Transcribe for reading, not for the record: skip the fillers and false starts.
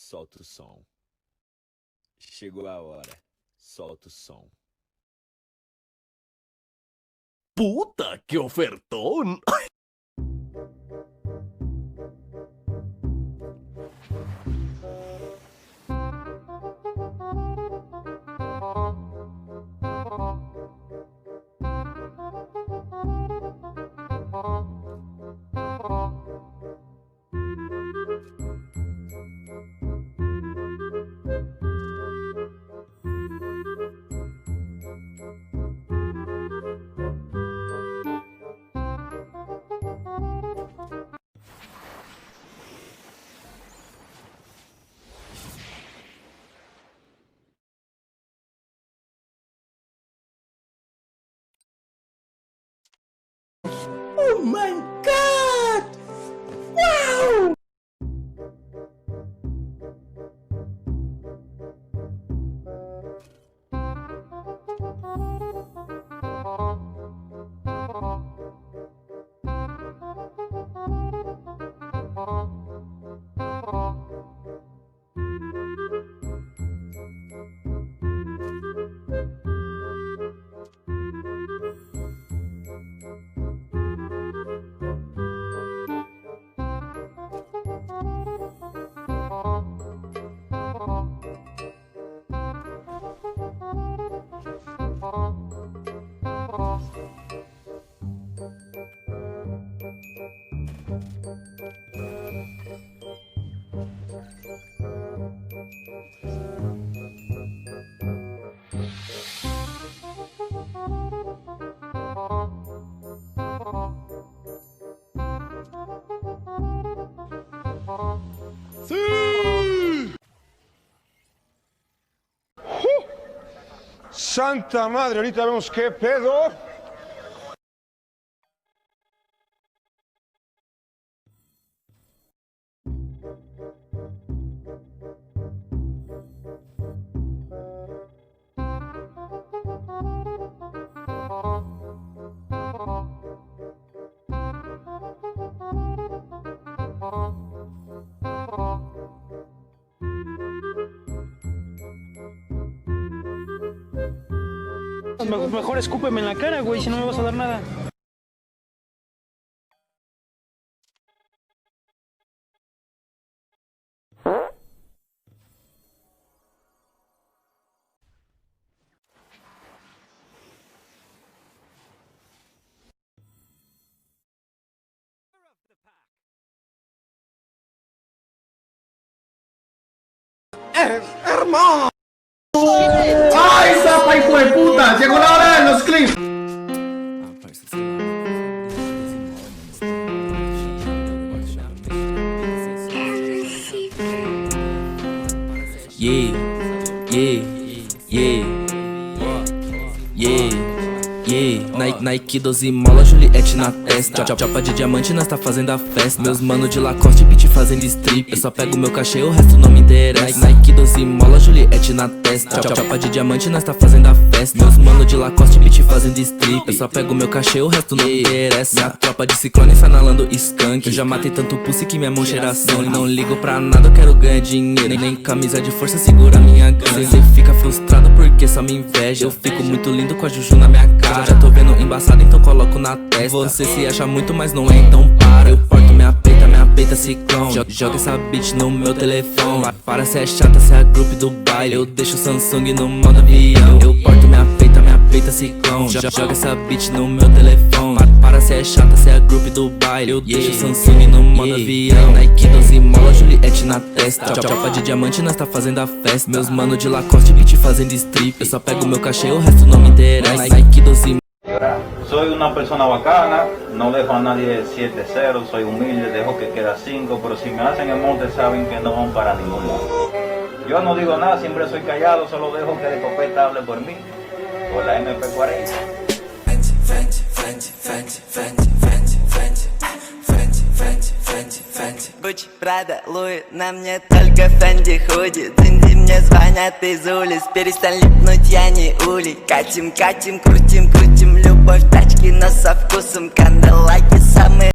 solta o som. Chegou a hora, solta o som. Puta, qué ofertón. Oh my god! Wow! Santa madre, ahorita vemos qué pedo. Mejor escúpeme en la cara, güey, si no me vas a dar nada. ¡Hermano! ¡Ay, zapa, hijo de puta! ¡Llegó la hora de los clips! Yeah, yeah, yeah, yeah, yeah. Nike 12 mola, Juliette na testa. Chapa de diamante, nós tá fazendo a festa. Meus mano de Lacoste, beat fazendo strip. Eu só pego meu cachê, o resto não me interessa. Nike 12 mola, Juliette na testa. Chapa de diamante, nós tá fazendo a festa. Meus mano de Lacoste, beat fazendo strip. Eu só pego meu cachê, o resto não me interessa. Minha tropa de ciclone sanalando skunk. Eu já matei tanto pussy que minha mão cheira sangue. Não ligo pra nada, eu quero ganhar dinheiro. Nem camisa de força segura minha grana. Cê fica frustrado porque só me inveja. Eu fico muito lindo com a juju na minha cara. Já tô vendo embaçado, então coloco na testa. Você se acha muito, mas não é, então para. Eu porto minha peita ciclone. Joga essa bitch no meu telefone. Para, cê é chata, cê é a group do baile. Eu deixo o Samsung no modo avião. Eu porto minha peita ciclone. Joga essa bitch no meu telefone. Para, cê é chata, cê é a group do baile. Eu deixo o Samsung no modo avião. Nike 12 mola, Juliette na testa. Chapa de diamante, nós tá fazendo a festa. Meus mano de Lacoste, beat fazendo strip. Eu só pego meu cachê, o resto não me interessa. Nike 12. Soy una persona bacana, no dejo a nadie 7-0, soy humilde, dejo que queda 5, pero si me hacen el monte saben que no van para ningún lado. Yo no digo nada, siempre soy callado, solo dejo que el escopeta hable por mí, por la MP40. Gucci, Prada, Louis, на мне только Фенди худи. Динди мне звонят из улиц, перестань липнуть, я не улей. Катим, крутим, любовь, тачки, но со вкусом. Канделаки самые.